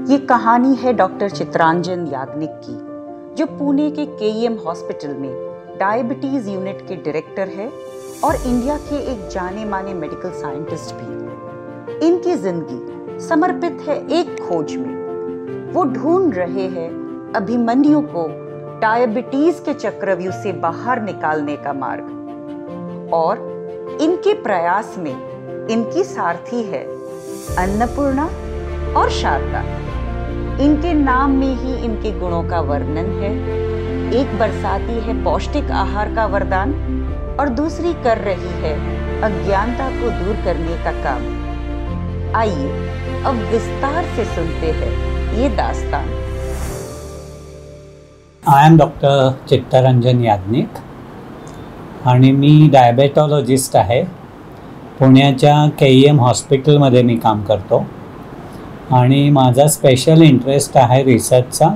ये कहानी है डॉक्टर चित्रांजन याग्निक की, जो पुणे के केईएम हॉस्पिटल में डायबिटीज यूनिट के डायरेक्टर है और इंडिया के एक जाने माने मेडिकल साइंटिस्ट भी। इनकी जिंदगी समर्पित है एक खोज में। वो ढूंढ रहे हैं अभिमन्यु को डायबिटीज के चक्रव्यूह से बाहर निकालने का मार्ग, और इनके प्रयास में इनकी सारथी है अन्नपूर्णा और शारदा। इनके नाम में ही इनके गुणों का वर्णन है। एक बरसाती है पौष्टिक आहार का वरदान और दूसरी कर रही है अज्ञानता को दूर करने का काम। आइए अब विस्तार से सुनते हैं ये दास्तान। I am doctor Chittaranjan Yagnik आणि मी डायबेटॉलॉजिस्ट आहे। पुण्याच्या केईएम हॉस्पिटलमध्ये मी काम करतो आणि माझा स्पेशल इंटरेस्ट आहे रिसर्चचा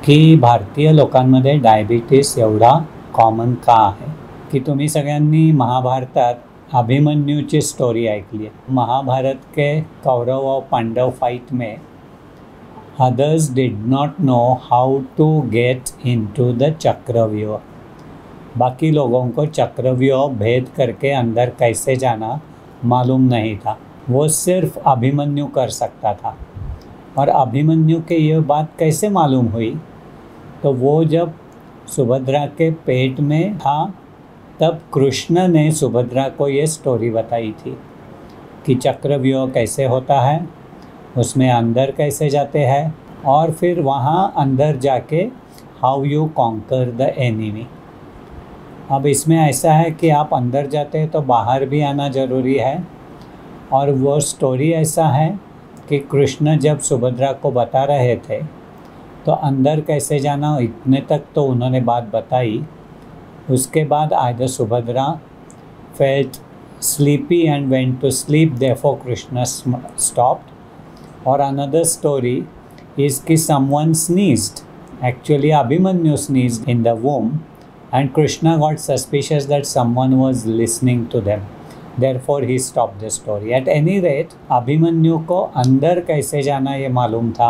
की भारतीय लोकांमध्ये डायबिटीस एवढा कॉमन का आहे। की तुम्ही सगळ्यांनी महाभारतात अभिमन्यूची स्टोरी ऐकली आहे। महाभारत के कौरव और पांडव फाइट में others did not know how to get into the चक्रव्यूह। बाकी लोगों को चक्रव्यूह भेद करके अंदर कैसे जाना मालूम नहीं था, वो सिर्फ अभिमन्यु कर सकता था। और अभिमन्यु के ये बात कैसे मालूम हुई, तो वो जब सुभद्रा के पेट में था तब कृष्ण ने सुभद्रा को ये स्टोरी बताई थी कि चक्रव्यूह कैसे होता है, उसमें अंदर कैसे जाते हैं और फिर वहाँ अंदर जाके how you conquer the enemy. अब इसमें ऐसा है कि आप अंदर जाते हैं तो बाहर भी आना ज़रूरी है। और वो स्टोरी ऐसा है कि कृष्ण जब सुभद्रा को बता रहे थे तो अंदर कैसे जाना इतने तक तो उन्होंने बात बताई। उसके बाद either Subhadra felt sleepy and went to sleep, therefore Krishna stopped. और अनदर स्टोरी इज कि someone sneezed, actually Abhimanyu sneezed in the womb and Krishna got suspicious that someone was listening to them, therefore he stopped the story. At any rate, Abhimanyu को अंदर कैसे जाना ये मालूम था,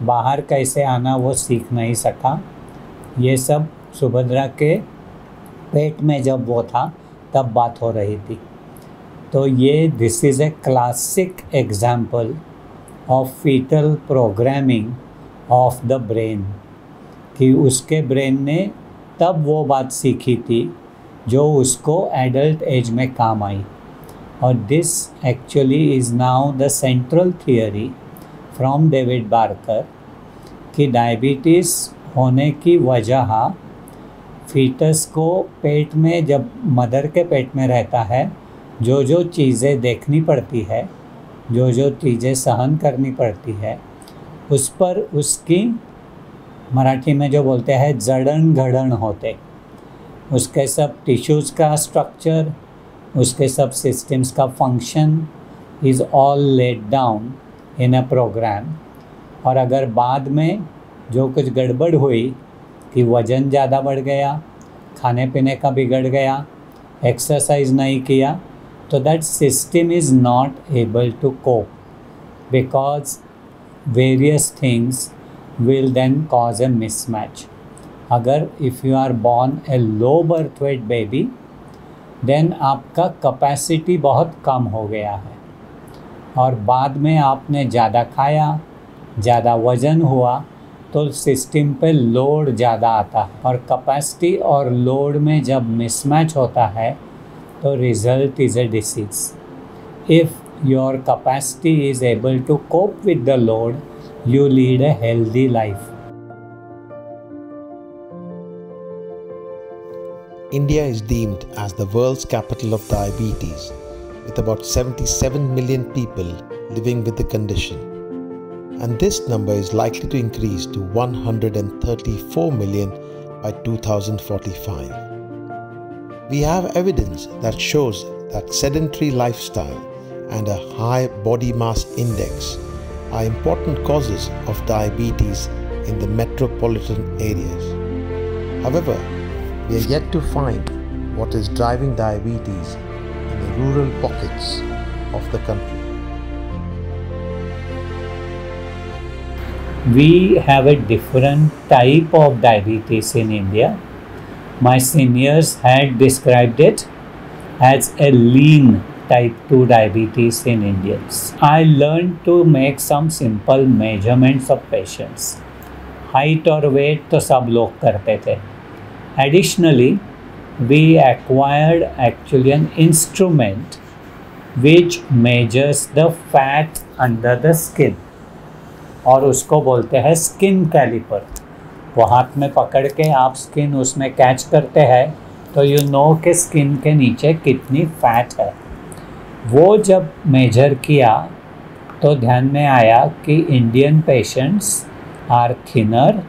बाहर कैसे आना वो सीख नहीं सका। ये सब सुभद्रा के पेट में जब वो था तब बात हो रही थी। तो ये this is a classic example of fetal programming of the brain, कि उसके ब्रेन ने तब वो बात सीखी थी जो उसको एडल्ट एज में काम आई। और this actually is now the central theory from David Barker कि डायबिटीज़ होने की वजह फीटस को पेट में, जब मदर के पेट में रहता है, जो जो चीज़ें देखनी पड़ती है, जो जो चीज़ें सहन करनी पड़ती है, उस पर उसकी मराठी में जो बोलते हैं जड़न घड़न होते, उसके सब टिश्यूज़ का स्ट्रक्चर, उसके सब सिस्टम्स का function is all laid down in a program. और अगर बाद में जो कुछ गड़बड़ हुई कि वज़न ज़्यादा बढ़ गया, खाने पीने का बिगड़ गया, एक्सरसाइज नहीं किया, तो that system is not able to cope because various things will then cause a mismatch. अगर if you are born a low birth weight baby, then आपका कैपेसिटी बहुत कम हो गया है और बाद में आपने ज़्यादा खाया, ज़्यादा वज़न हुआ, तो सिस्टम पे लोड ज़्यादा आता है। और कैपेसिटी और लोड में जब मिसमैच होता है तो result is a disease. If your capacity is able to cope with the load, you lead a healthy life. India is deemed as the world's capital of diabetes, with about 77 million people living with the condition. And this number is likely to increase to 134 million by 2045. We have evidence that shows that sedentary lifestyle and a high body mass index are important causes of diabetes in the metropolitan areas. However, we are yet to find what is driving diabetes in the rural pockets of the country. we have a different type of diabetes in India. My seniors had described it as a lean type 2 diabetes in Indians. I learned to make some simple measurements of patients. Height और weight तो सब लोग करते थे. Additionally, we acquired actually an instrument which measures the fat under the skin और उसको बोलते हैं स्किन कैलिपर. वो हाथ में पकड़ के आप स्किन उसमें कैच करते हैं तो यू नो कि स्किन के नीचे कितनी फैट है. वो जब मेजर किया तो ध्यान में आया कि Indian patients are thinner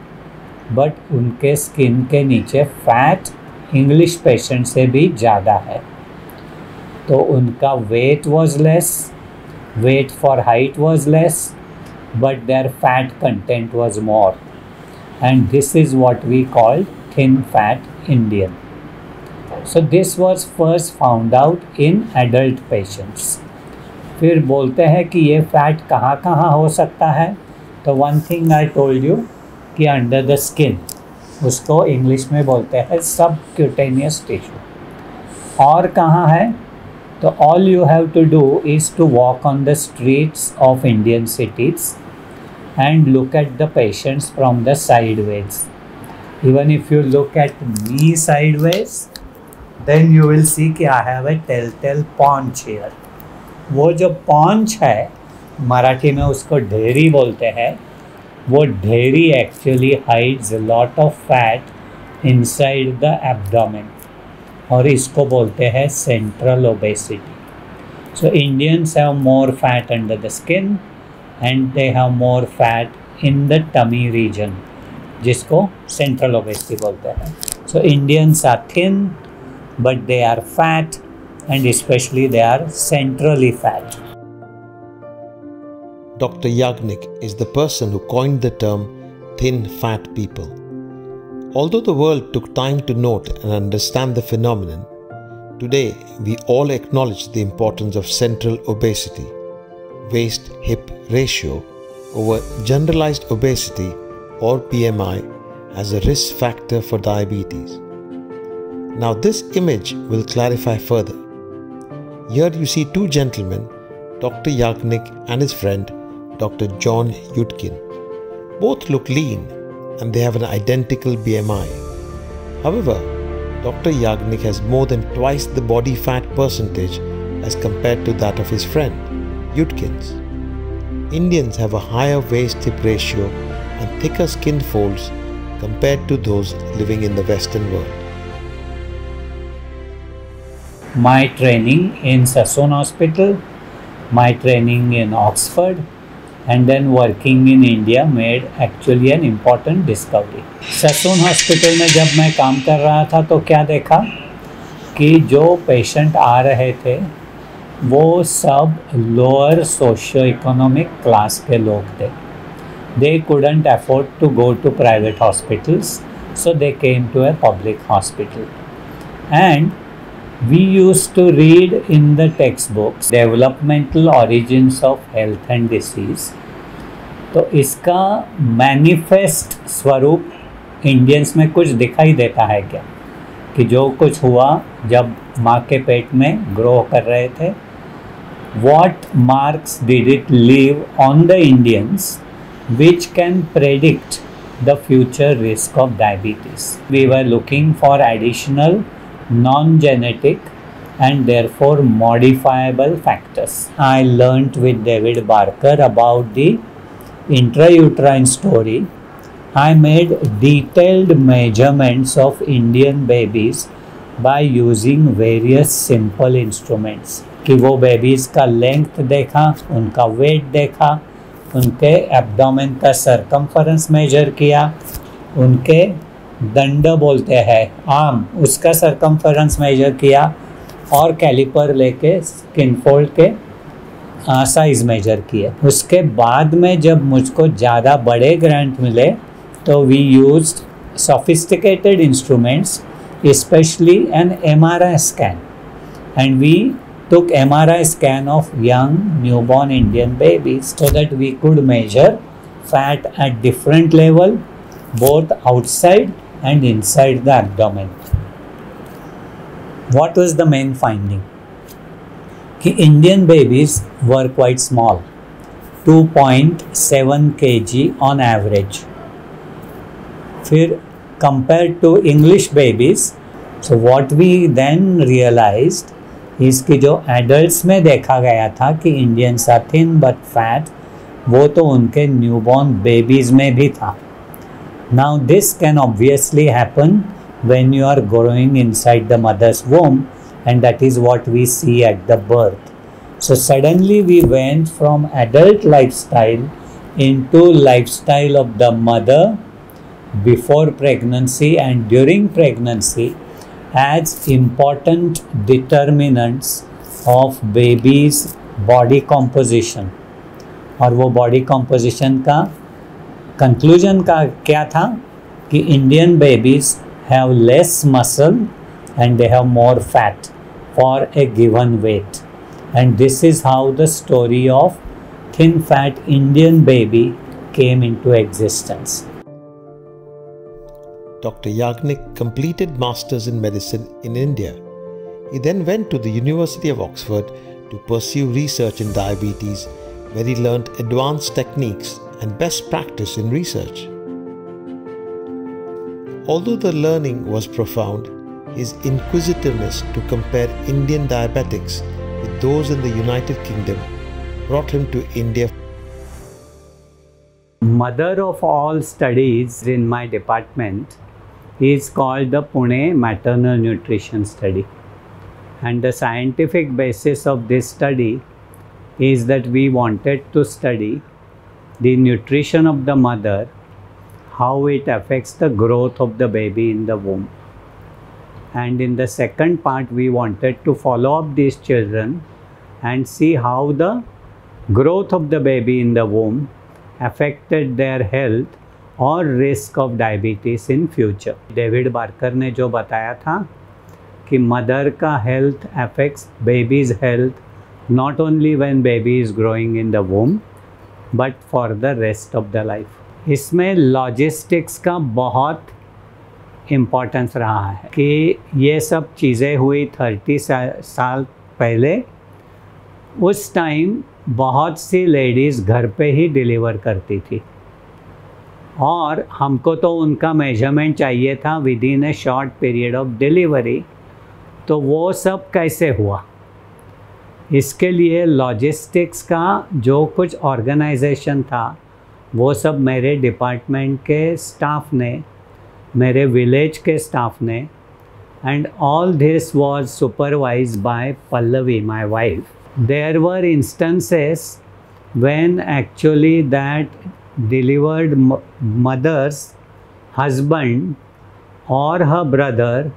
but उनके स्किन के नीचे फैट इंग्लिश पेशेंट से भी ज़्यादा है. तो उनका weight was less, weight for height was less, but their fat content was more, and this is what we called thin fat Indian. So this was first found out in adult patients. फिर बोलते हैं कि ये fat कहाँ कहाँ हो सकता है. तो one thing I told you कि अंडर द स्किन, उसको इंग्लिश में बोलते हैं सबक्यूटेनियस टिश्यू. और कहाँ है? तो all you have to do is to walk on the streets of Indian cities and look at the patients from the sideways. Even if you look at me sideways, then you will see कि I have a telltale paunch here. वो जो paunch है, मराठी में उसको ढेरी बोलते हैं. वो ढेरी actually hides a lot of fat inside the abdomen और इसको बोलते हैं central obesity. So Indians have more fat under the skin and they have more fat in the tummy region, जिसको central obesity बोलते हैं. So Indians are thin, but they are fat, and especially they are centrally fat. Dr. Yagnik is the person who coined the term thin fat people. Although the world took time to note and understand the phenomenon, today we all acknowledge the importance of central obesity, waist-hip ratio over generalized obesity or BMI as a risk factor for diabetes. Now this image will clarify further. Here you see two gentlemen, Dr. Yagnik and his friend Dr. John Yudkin. Both look lean and they have an identical BMI. However, Dr. Yagnik has more than twice the body fat percentage as compared to that of his friend Yudkin's. Indians have a higher waist-hip ratio and thicker skin folds compared to those living in the Western world. My training in Sassoon Hospital, my training in Oxford, and then working in India made actually an important discovery. Sassoon Hospital में जब मैं काम कर रहा था तो क्या देखा कि जो पेशेंट आ रहे थे वो सब लोअर सोशो इकोनॉमिक क्लास के लोग थे. They couldn't afford to go to private hospitals, so they came to a public hospital. And we used to read in the textbooks developmental origins of health and disease. तो इसका manifest स्वरूप Indians में कुछ दिखाई देता है क्या कि जो कुछ हुआ जब माँ के पेट में ग्रो कर रहे थे. What marks did it leave on the Indians which can predict the future risk of diabetes? We were looking for additional non-genetic and therefore modifiable factors. I learnt with David Barker about the intrauterine story. I made detailed measurements of Indian babies by using various simple instruments. कि वो babies का length देखा, उनका wait देखा, उनके abdomen का circumference major किया, उनके दंड बोलते हैं आर्म, उसका सरकमफरेंस मेजर किया और कैलिपर लेके स्किन फोल्ड के साइज मेजर किए. उसके बाद में जब मुझको ज़्यादा बड़े ग्रांट मिले तो we used sophisticated instruments, especially an MRI scan, and we took MRI scan of young newborn Indian babies so that we could measure fat at different level, both outside and inside the abdomen. What was the main finding? कि Indian babies were quite small, 2.7 kg on average. फिर compared to English babies, so what we then realized is कि जो adults में देखा गया था कि Indians are thin but fat, वो तो उनके newborn babies में भी था. Now this can obviously happen when you are growing inside the mother's womb, and that is what we see at the birth. So suddenly we went from adult lifestyle into lifestyle of the mother before pregnancy and during pregnancy as important determinants of baby's body composition. और वो body composition का conclusion का क्या था कि Indian babies have less muscle and they have more fat for a given weight. And this is how the story of thin fat Indian baby came into existence. Dr. Yagnik completed Masters in Medicine in India. He then went to the University of Oxford to pursue research in diabetes, where he learnt advanced techniques and best practice in research. Although the learning was profound, his inquisitiveness to compare Indian diabetics with those in the United Kingdom brought him to India. Mother of all studies in my department is called the Pune Maternal Nutrition Study. And the scientific basis of this study is that we wanted to study the nutrition of the mother, how it affects the growth of the baby in the womb. And in the second part, we wanted to follow up these children and see how the growth of the baby in the womb affected their health और risk of diabetes in future. David Barker ने जो बताया था कि mother का health affects babies health not only when baby is growing in the वूम but for the rest of the life. इसमें logistics का बहुत इम्पोर्टेंस रहा है कि ये सब चीज़ें हुई 30 साल पहले. उस टाइम बहुत सी लेडीज़ घर पे ही डिलीवर करती थी और हमको तो उनका मेजरमेंट चाहिए था with in A short period of delivery. तो वो सब कैसे हुआ, इसके लिए लॉजिस्टिक्स का जो कुछ ऑर्गेनाइजेशन था वो सब मेरे डिपार्टमेंट के स्टाफ ने, मेरे विलेज के स्टाफ ने, and all this was supervised by Pallavi my wife. There were instances when actually that delivered mother's husband or her brother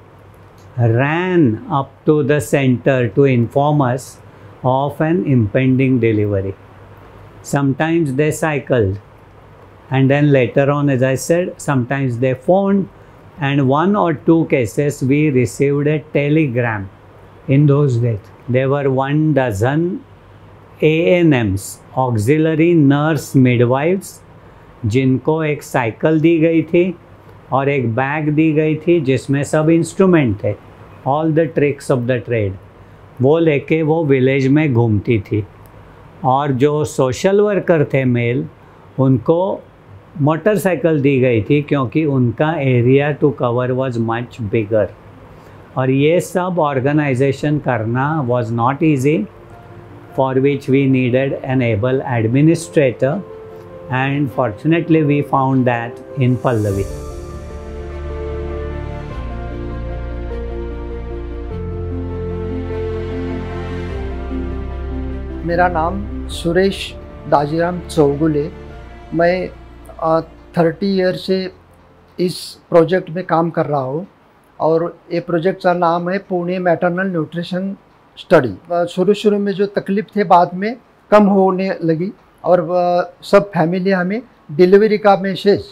ran up to the center to inform us of an impending delivery. Sometimes they cycled, and then later on, as I said, sometimes they phoned, and 1 or 2 cases we received a telegram. In those days there were 12 ANMs, auxiliary nurse midwives, जिनको एक cycle दी गई थी और एक bag दी गई थी जिसमें सब इंस्ट्रूमेंट थे, all the tricks of the trade. वो लेके वो विलेज में घूमती थी. और जो सोशल वर्कर थे मेल, उनको मोटरसाइकिल दी गई थी क्योंकि उनका area to cover was much bigger. और ये सब ऑर्गेनाइजेशन करना was not easy, for which we needed an able administrator. And fortunately we found that in Pallavi. मेरा नाम सुरेश दाजीराम चौगुले. मैं 30 ईयर से इस प्रोजेक्ट में काम कर रहा हूँ और ये प्रोजेक्ट का नाम है पुणे मैटरनल न्यूट्रिशन स्टडी. शुरू में जो तकलीफ़ थे बाद में कम होने लगी और सब फैमिली हमें डिलीवरी का मैसेज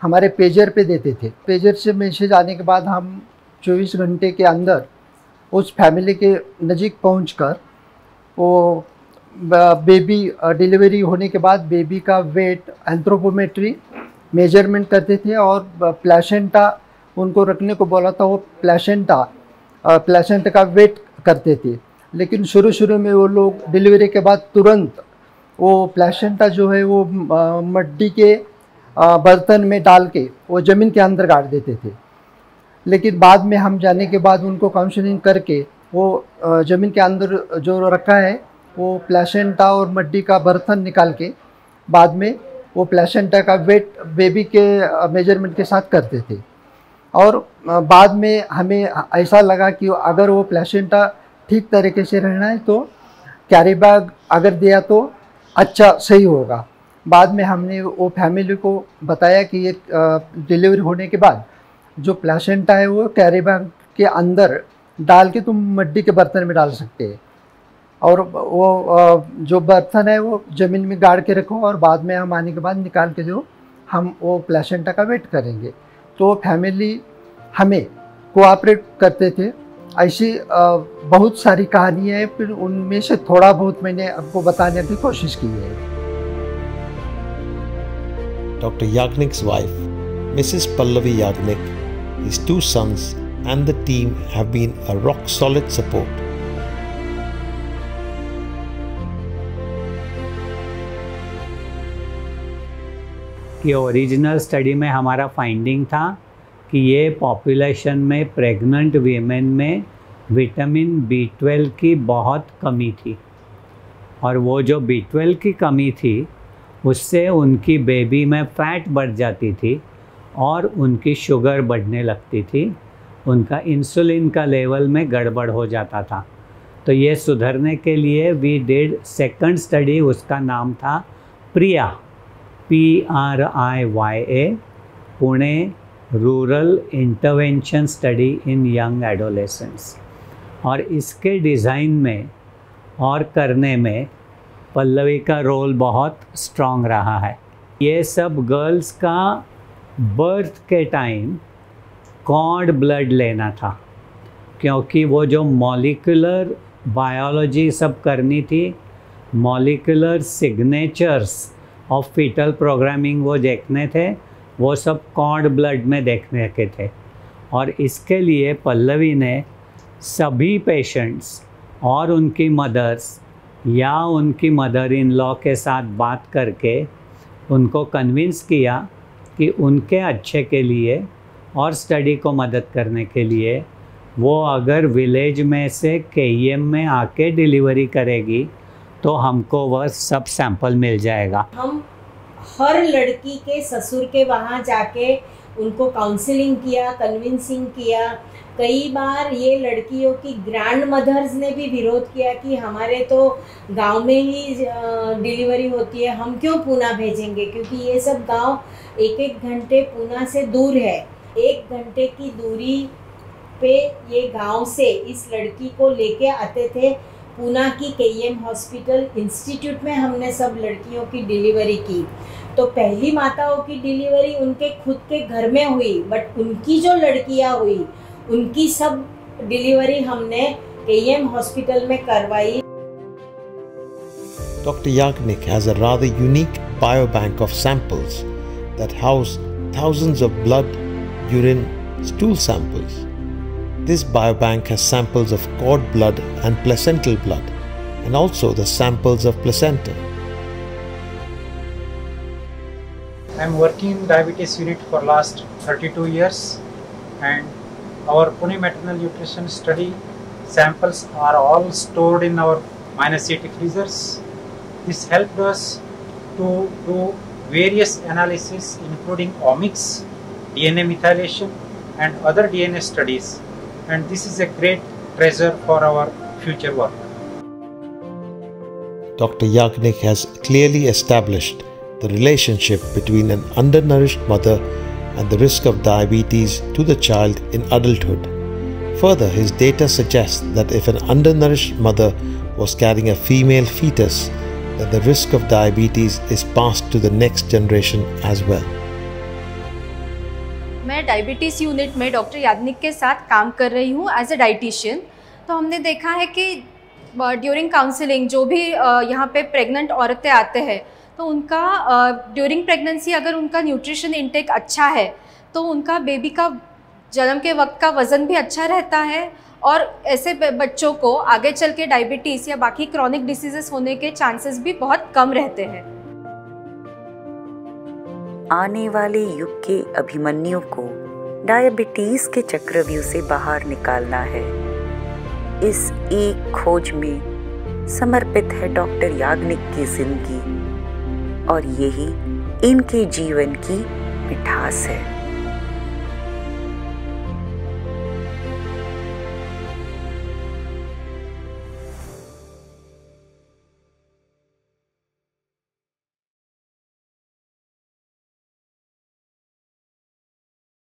हमारे पेजर पे देते थे. पेजर से मैसेज आने के बाद हम 24 घंटे के अंदर उस फैमिली के नज़दीक पहुंचकर वो बेबी डिलीवरी होने के बाद बेबी का वेट एंथ्रोपोमेट्री मेजरमेंट करते थे और प्लेसेंटा उनको रखने को बोला था, वो प्लेसेंटा का वेट करते थे। लेकिन शुरू में वो लोग डिलीवरी के बाद तुरंत वो प्लेसेंटा जो है वो मिट्टी के बर्तन में डाल के वो ज़मीन के अंदर गाड़ देते थे। लेकिन बाद में हम जाने के बाद उनको काउंसलिंग करके वो ज़मीन के अंदर जो रखा है वो प्लेसेंटा और मिट्टी का बर्तन निकाल के बाद में वो प्लेसेंटा का वेट बेबी के मेजरमेंट के साथ करते थे। और बाद में हमें ऐसा लगा कि अगर वो प्लेसेंटा ठीक तरीके से रहना है तो कैरी बैग अगर दिया तो अच्छा सही होगा। बाद में हमने वो फैमिली को बताया कि ये डिलीवरी होने के बाद जो प्लेसेंटा है वो कैरी बैग के अंदर डाल के तुम मिट्टी के बर्तन में डाल सकते हैं और वो जो बर्तन है वो ज़मीन में गाड़ के रखो और बाद में हम आने के बाद निकाल के जो हम वो प्लेसेंटा का वेट करेंगे। तो फैमिली हमें कोऑपरेट करते थे। ऐसी बहुत सारी कहानियाँ हैं, फिर उनमें से थोड़ा बहुत मैंने आपको बताने की कोशिश की है। Dr. Yagnik's wife, Mrs. Pallavi Yagnik, his 2 sons and the team have been a rock-solid support. कि ओरिजिनल स्टडी में हमारा फाइंडिंग था कि ये पॉपुलेशन में प्रेग्नेंट वीमेन में विटामिन B12 की बहुत कमी थी और वो जो B12 की कमी थी उससे उनकी बेबी में फ़ैट बढ़ जाती थी और उनकी शुगर बढ़ने लगती थी, उनका इंसुलिन का लेवल में गड़बड़ हो जाता था। तो ये सुधरने के लिए वी डिड सेकंड स्टडी, उसका नाम था प्रिया, PRIYA, Pune rural intervention study in young adolescents. और इसके डिज़ाइन में और करने में पल्लवी का रोल बहुत स्ट्रॉन्ग रहा है। ये सब गर्ल्स का बर्थ के टाइम कॉर्ड ब्लड लेना था, क्योंकि वो जो मॉलिक्यूलर बायोलॉजी सब करनी थी, molecular signatures of fetal programming वो देखने थे, वो सब कॉर्ड ब्लड में देखने के थे। और इसके लिए पल्लवी ने सभी पेशेंट्स और उनकी मदर्स या उनकी मदर इन लॉ के साथ बात करके उनको कन्विंस किया कि उनके अच्छे के लिए और स्टडी को मदद करने के लिए वो अगर विलेज में से KEM में आके डिलीवरी करेगी तो हमको वह सब सैंपल मिल जाएगा। हम हर लड़की के ससुर के वहाँ जाके उनको काउंसलिंग किया, कन्विंसिंग किया। कई बार ये लड़कियों की ग्रैंड मदर्स ने भी विरोध किया कि हमारे तो गांव में ही डिलीवरी होती है, हम क्यों पूना भेजेंगे, क्योंकि ये सब गांव 1-1 घंटे पूना से दूर है। 1 घंटे की दूरी पे ये गांव से इस लड़की को लेके आते थे। पूना की KEM हॉस्पिटल इंस्टीट्यूट में हमने सब लड़कियों की डिलीवरी की। तो पहली माताओं की डिलीवरी उनके खुद के घर में हुई, बट उनकी जो लड़कियां हुई उनकी सब डिलीवरी हमने KEM हॉस्पिटल में करवाई। Dr. Yagnik has a rather unique biobank of samples that house thousands of blood, urine, stool samples. This biobank has samples of cord blood and placental blood, and also the samples of placenta. I am working in diabetes unit for last 32 years, and our Pune maternal nutrition study samples are all stored in our -80 freezers. This helped us to do various analysis including omics, DNA methylation and other DNA studies, and this is a great treasure for our future work. Dr. Yagnik has clearly established the relationship between an undernourished mother and the risk of diabetes to the child in adulthood. Further, his data suggests that if an undernourished mother was carrying a female fetus, then the risk of diabetes is passed to the next generation as well. मैं diabetes unit में doctor Yagnik के साथ काम कर रही हूँ as a dietitian. तो हमने देखा है कि ड्यूरिंग काउंसलिंग जो भी यहाँ पे प्रेग्नेंट औरतें आते हैं तो उनका ड्यूरिंग प्रेगनेंसी अगर उनका न्यूट्रिशन इंटेक अच्छा है तो उनका बेबी का जन्म के वक्त का वज़न भी अच्छा रहता है और ऐसे बच्चों को आगे चल के डायबिटीज़ या बाकी क्रॉनिक डिसीजेस होने के चांसेस भी बहुत कम रहते हैं। आने वाले युग के अभिमन्यु को डायबिटीज के चक्रव्यूह से बाहर निकालना है। इस एक खोज में समर्पित है डॉक्टर याग्निक की जिंदगी और यही इनके जीवन की मिठास है।